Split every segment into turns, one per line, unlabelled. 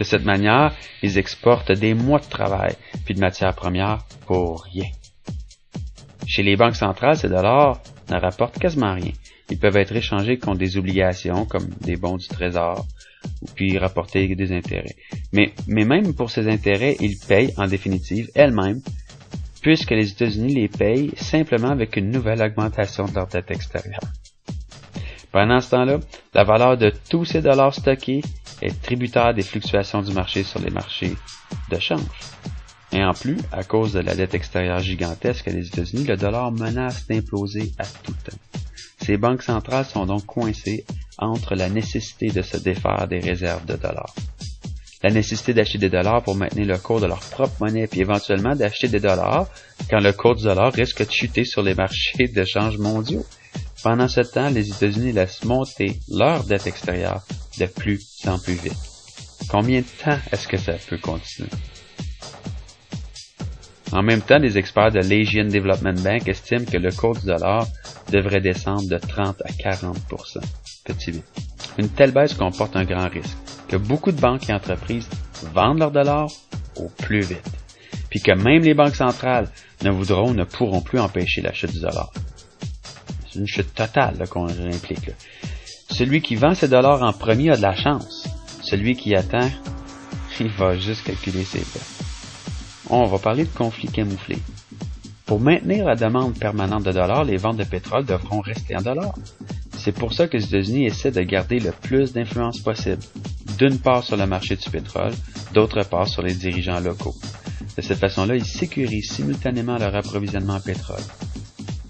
De cette manière, ils exportent des mois de travail puis de matières premières pour rien. Chez les banques centrales, ces dollars ne rapportent quasiment rien. Ils peuvent être échangés contre des obligations comme des bons du trésor, puis rapporter des intérêts. Mais même pour ces intérêts, ils payent en définitive elles-mêmes, puisque les États-Unis les payent simplement avec une nouvelle augmentation de leur dette extérieure. Pendant ce temps-là, la valeur de tous ces dollars stockés est tributaire des fluctuations du marché sur les marchés de change. Et en plus, à cause de la dette extérieure gigantesque des États-Unis, le dollar menace d'imploser à tout temps. Ces banques centrales sont donc coincées entre la nécessité de se défaire des réserves de dollars, la nécessité d'acheter des dollars pour maintenir le cours de leur propre monnaie, puis éventuellement d'acheter des dollars quand le cours du dollar risque de chuter sur les marchés de change mondiaux. Pendant ce temps, les États-Unis laissent monter leur dette extérieure de plus en plus vite. Combien de temps est-ce que ça peut continuer? En même temps, les experts de l'Asian Development Bank estiment que le cours du dollar devrait descendre de 30 à 40%. Petit b. Une telle baisse comporte un grand risque, que beaucoup de banques et entreprises vendent leurs dollars au plus vite, puis que même les banques centrales ne pourront plus empêcher la chute du dollar. C'est une chute totale là, qu'on implique. Là. Celui qui vend ses dollars en premier a de la chance. Celui qui attend, il va juste calculer ses pertes. On va parler de conflits camouflés. Pour maintenir la demande permanente de dollars, les ventes de pétrole devront rester en dollars. C'est pour ça que les États-Unis essaient de garder le plus d'influence possible, d'une part sur le marché du pétrole, d'autre part sur les dirigeants locaux. De cette façon-là, ils sécurisent simultanément leur approvisionnement en pétrole.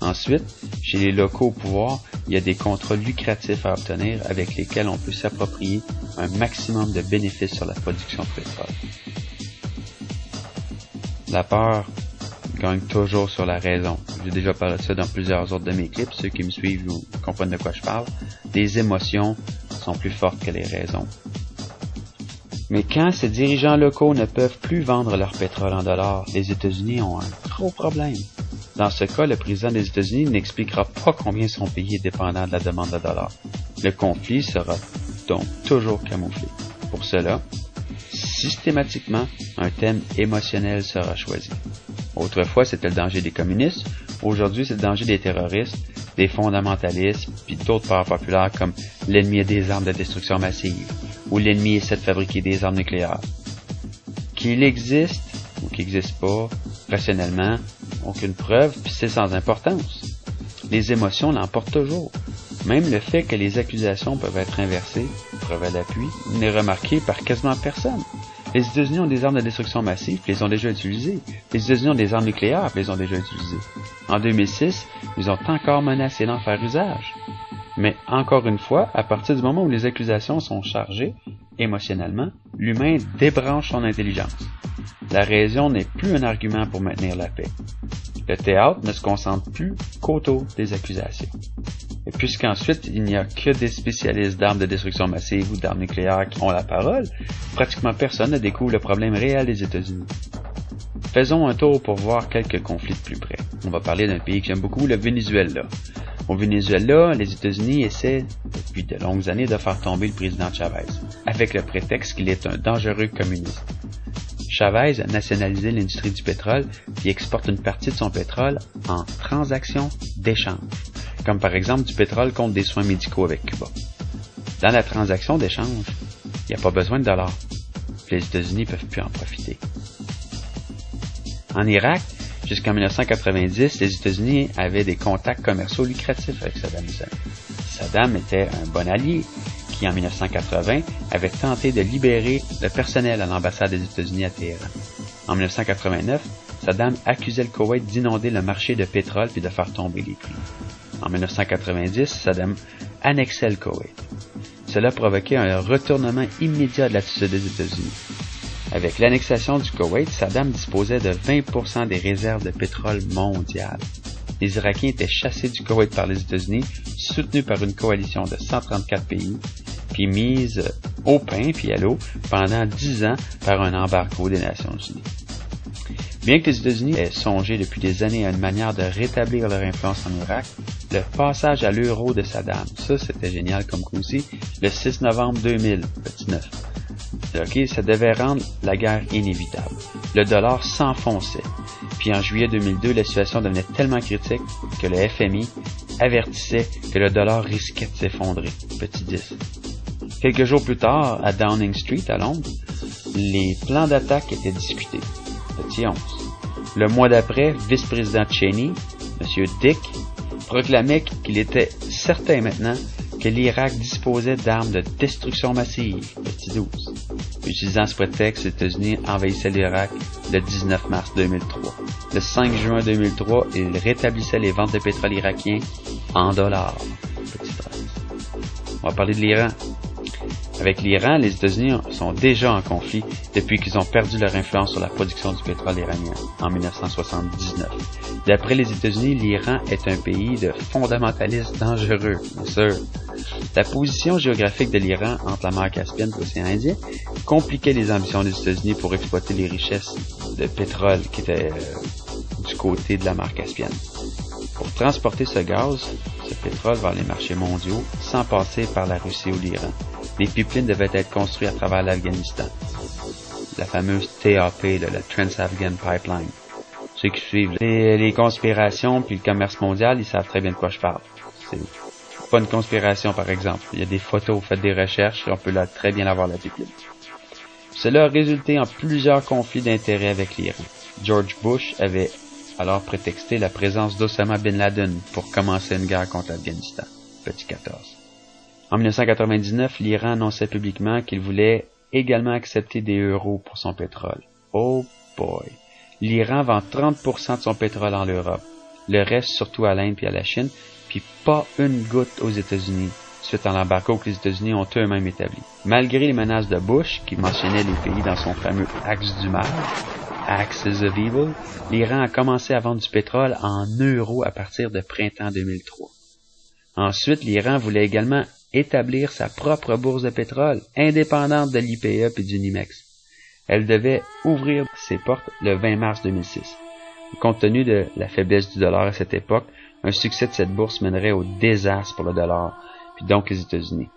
Ensuite, chez les locaux au pouvoir, il y a des contrats lucratifs à obtenir avec lesquels on peut s'approprier un maximum de bénéfices sur la production de pétrole. La peur gagne toujours sur la raison. J'ai déjà parlé de ça dans plusieurs autres de mes clips. Ceux qui me suivent comprennent de quoi je parle. Les émotions sont plus fortes que les raisons. Mais quand ces dirigeants locaux ne peuvent plus vendre leur pétrole en dollars, les États-Unis ont un gros problème. Dans ce cas, le président des États-Unis n'expliquera pas combien sont payés dépendant de la demande de dollars. Le conflit sera donc toujours camouflé. Pour cela, systématiquement, un thème émotionnel sera choisi. Autrefois, c'était le danger des communistes. Aujourd'hui, c'est le danger des terroristes, des fondamentalistes, puis d'autres peurs populaires comme l'ennemi a des armes de destruction massive ou l'ennemi essaie de fabriquer des armes nucléaires. Qu'il existe ou qu'il n'existe pas, rationnellement, aucune preuve, puis c'est sans importance. Les émotions l'emportent toujours. Même le fait que les accusations peuvent être inversées, preuve à l'appui, n'est remarqué par quasiment personne. Les États-Unis ont des armes de destruction massive, puis les ont déjà utilisées. Les États-Unis ont des armes nucléaires, puis les ont déjà utilisées. En 2006, ils ont encore menacé d'en faire usage. Mais encore une fois, à partir du moment où les accusations sont chargées, émotionnellement, l'humain débranche son intelligence. La raison n'est plus un argument pour maintenir la paix. Le théâtre ne se concentre plus qu'autour des accusations. Et puisqu'ensuite, il n'y a que des spécialistes d'armes de destruction massive ou d'armes nucléaires qui ont la parole, pratiquement personne ne découvre le problème réel des États-Unis. Faisons un tour pour voir quelques conflits de plus près. On va parler d'un pays que j'aime beaucoup, le Venezuela. Au Venezuela, les États-Unis essaient, depuis de longues années, de faire tomber le président Chavez, avec le prétexte qu'il est un dangereux communiste. Chavez a nationalisé l'industrie du pétrole et exporte une partie de son pétrole en transactions d'échange, comme par exemple du pétrole contre des soins médicaux avec Cuba. Dans la transaction d'échange, il n'y a pas besoin de dollars. Les États-Unis ne peuvent plus en profiter. En Irak, jusqu'en 1990, les États-Unis avaient des contacts commerciaux lucratifs avec Saddam Hussein. Saddam était un bon allié qui, en 1980, avait tenté de libérer le personnel à l'ambassade des États-Unis à Téhéran. En 1989, Saddam accusait le Koweït d'inonder le marché de pétrole puis de faire tomber les prix. En 1990, Saddam annexait le Koweït. Cela provoquait un retournement immédiat de l'attitude des États-Unis. Avec l'annexation du Koweït, Saddam disposait de 20% des réserves de pétrole mondiales. Les Irakiens étaient chassés du Koweït par les États-Unis, soutenus par une coalition de 134 pays, puis mise au pain puis à l'eau pendant 10 ans par un embargo des Nations Unies. Bien que les États-Unis aient songé depuis des années à une manière de rétablir leur influence en Irak, le passage à l'euro de Saddam, ça c'était génial comme coup aussi, le 6 novembre 2000, petit 9. Ok, ça devait rendre la guerre inévitable. Le dollar s'enfonçait. Puis en juillet 2002, la situation devenait tellement critique que le FMI avertissait que le dollar risquait de s'effondrer. Petit 10. Quelques jours plus tard, à Downing Street, à Londres, les plans d'attaque étaient discutés. Petit 11. Le mois d'après, vice-président Cheney, M. Dick, proclamait qu'il était certain maintenant que l'Irak disposait d'armes de destruction massive. Petit 12. Utilisant ce prétexte, les États-Unis envahissaient l'Irak le 19 mars 2003. Le 5 juin 2003, ils rétablissaient les ventes de pétrole irakien en dollars. Petit 13. On va parler de l'Iran. Avec l'Iran, les États-Unis sont déjà en conflit depuis qu'ils ont perdu leur influence sur la production du pétrole iranien en 1979. D'après les États-Unis, l'Iran est un pays de fondamentalistes dangereux, bien sûr. La position géographique de l'Iran entre la mer Caspienne et l'océan Indien compliquait les ambitions des États-Unis pour exploiter les richesses de pétrole qui étaient du côté de la mer Caspienne. Pour transporter ce gaz, ce pétrole vers les marchés mondiaux, sans passer par la Russie ou l'Iran, les pipelines devaient être construits à travers l'Afghanistan. La fameuse TAP, la Trans-Afghan Pipeline. Ceux qui suivent les conspirations puis le commerce mondial, ils savent très bien de quoi je parle. C'est pas une conspiration, par exemple. Il y a des photos, faites des recherches, on peut là très bien avoir la pipeline. Cela a résulté en plusieurs conflits d'intérêts avec l'Iran. George Bush avait alors prétexté la présence d'Osama Bin Laden pour commencer une guerre contre l'Afghanistan. Petit 14. En 1999, l'Iran annonçait publiquement qu'il voulait également accepter des euros pour son pétrole. Oh boy! L'Iran vend 30% de son pétrole en Europe, le reste surtout à l'Inde et à la Chine, puis pas une goutte aux États-Unis, suite à l'embargo que les États-Unis ont eux-mêmes établi. Malgré les menaces de Bush, qui mentionnait les pays dans son fameux axe du mal, Axis of Evil, l'Iran a commencé à vendre du pétrole en euros à partir de printemps 2003. Ensuite, l'Iran voulait également établir sa propre bourse de pétrole, indépendante de l'IPE et du NYMEX. Elle devait ouvrir ses portes le 20 mars 2006. Compte tenu de la faiblesse du dollar à cette époque, un succès de cette bourse mènerait au désastre pour le dollar, puis donc les États-Unis.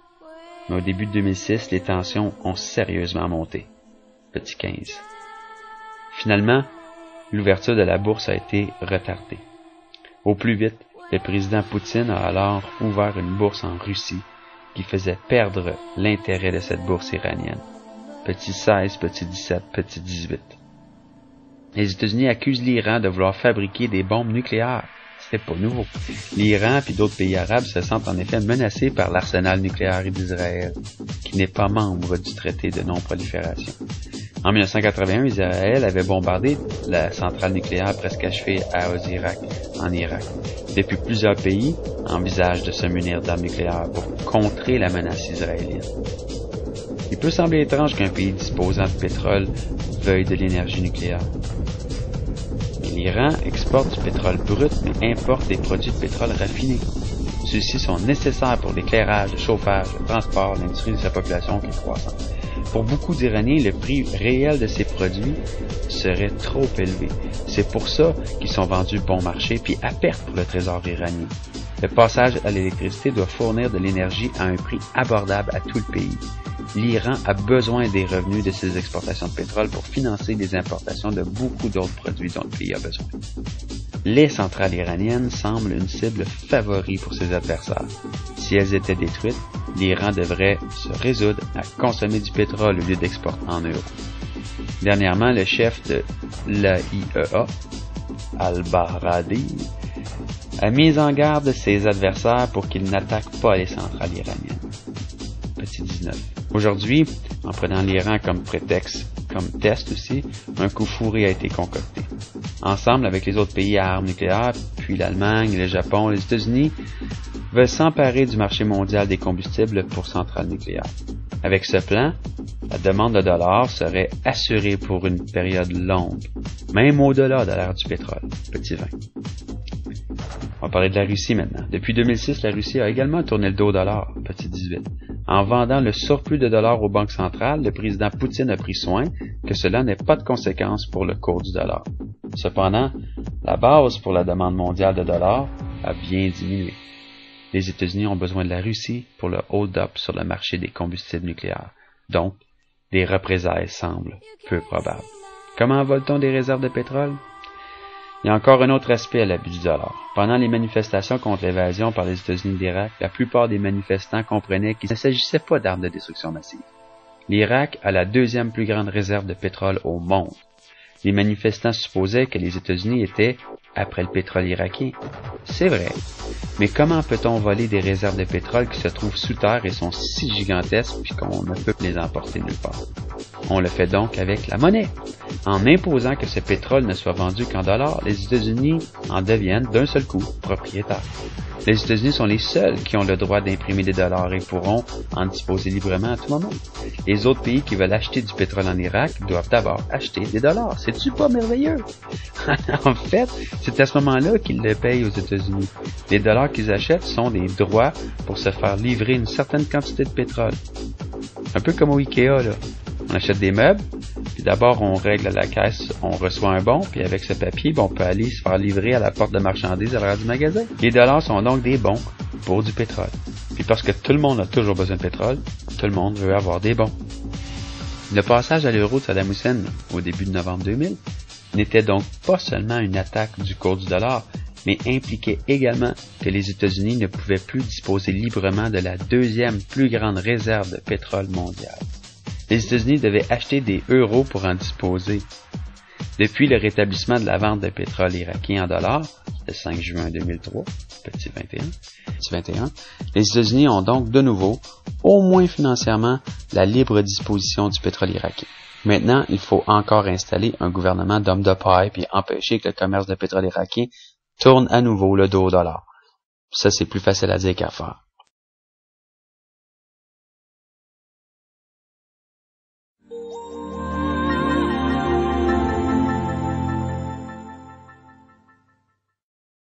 Mais au début de 2006, les tensions ont sérieusement monté. Petit 15. Finalement, l'ouverture de la bourse a été retardée. Au plus vite, le président Poutine a alors ouvert une bourse en Russie qui faisait perdre l'intérêt de cette bourse iranienne. Petit 16, petit 17, petit 18. Les États-Unis accusent l'Iran de vouloir fabriquer des bombes nucléaires. C'est pas nouveau. L'Iran et d'autres pays arabes se sentent en effet menacés par l'arsenal nucléaire d'Israël, qui n'est pas membre du traité de non-prolifération. En 1981, Israël avait bombardé la centrale nucléaire presque achevée à Osirak, en Irak. Depuis, plusieurs pays envisagent de se munir d'armes nucléaires pour contrer la menace israélienne. Il peut sembler étrange qu'un pays disposant de pétrole veuille de l'énergie nucléaire. L'Iran exporte du pétrole brut mais importe des produits de pétrole raffinés. Ceux-ci sont nécessaires pour l'éclairage, le chauffage, le transport, l'industrie de sa population qui est croissante. Pour beaucoup d'Iraniens, le prix réel de ces produits serait trop élevé. C'est pour ça qu'ils sont vendus bon marché puis à perte pour le trésor iranien. Le passage à l'électricité doit fournir de l'énergie à un prix abordable à tout le pays. L'Iran a besoin des revenus de ses exportations de pétrole pour financer les importations de beaucoup d'autres produits dont le pays a besoin. Les centrales iraniennes semblent une cible favori pour ses adversaires. Si elles étaient détruites, l'Iran devrait se résoudre à consommer du pétrole au lieu d'exporter en euros. Dernièrement, le chef de l'AIEA, Al-Bahradi, a mis en garde ses adversaires pour qu'ils n'attaquent pas les centrales iraniennes. Petit 19. Aujourd'hui, en prenant l'Iran comme prétexte, comme test aussi, un coup fourré a été concocté. Ensemble avec les autres pays à armes nucléaires, puis l'Allemagne, le Japon, les États-Unis, veulent s'emparer du marché mondial des combustibles pour centrales nucléaires. Avec ce plan, la demande de dollars serait assurée pour une période longue, même au-delà de l'ère du pétrole. Petit 20. On va parler de la Russie maintenant. Depuis 2006, la Russie a également tourné le dos au dollar. Petit 18. En vendant le surplus de dollars aux banques centrales, le président Poutine a pris soin que cela n'ait pas de conséquences pour le cours du dollar. Cependant, la base pour la demande mondiale de dollars a bien diminué. Les États-Unis ont besoin de la Russie pour le hold-up sur le marché des combustibles nucléaires. Donc, des représailles semblent peu probables. Comment vole-t-on des réserves de pétrole? Il y a encore un autre aspect à l'abus du dollar. Pendant les manifestations contre l'évasion par les États-Unis d'Irak, la plupart des manifestants comprenaient qu'il ne s'agissait pas d'armes de destruction massive. L'Irak a la deuxième plus grande réserve de pétrole au monde. Les manifestants supposaient que les États-Unis étaient après le pétrole irakien. C'est vrai. Mais comment peut-on voler des réserves de pétrole qui se trouvent sous terre et sont si gigantesques puis qu'on ne peut les emporter nulle part? On le fait donc avec la monnaie. En imposant que ce pétrole ne soit vendu qu'en dollars, les États-Unis en deviennent d'un seul coup propriétaires. Les États-Unis sont les seuls qui ont le droit d'imprimer des dollars et pourront en disposer librement à tout moment. Les autres pays qui veulent acheter du pétrole en Irak doivent d'abord acheter des dollars. C'est-tu pas merveilleux? En fait, c'est à ce moment-là qu'ils le payent aux États-Unis. Les dollars qu'ils achètent sont des droits pour se faire livrer une certaine quantité de pétrole. Un peu comme au Ikea, là. On achète des meubles, puis d'abord on règle à la caisse, on reçoit un bon, puis avec ce papier, on peut aller se faire livrer à la porte de marchandises à l'arrière du magasin. Les dollars sont donc des bons pour du pétrole. Puis parce que tout le monde a toujours besoin de pétrole, tout le monde veut avoir des bons. Le passage à l'euro de Saddam Hussein au début de novembre 2000 n'était donc pas seulement une attaque du cours du dollar, mais impliquait également que les États-Unis ne pouvaient plus disposer librement de la deuxième plus grande réserve de pétrole mondiale. Les États-Unis devaient acheter des euros pour en disposer. Depuis le rétablissement de la vente de pétrole irakien en dollars, le 5 juin 2003, petit 21, les États-Unis ont donc de nouveau, au moins financièrement, la libre disposition du pétrole irakien. Maintenant, il faut encore installer un gouvernement d'hommes de paille puis empêcher que le commerce de pétrole irakien tourne à nouveau le dos au dollar. Ça, c'est plus facile à dire qu'à faire.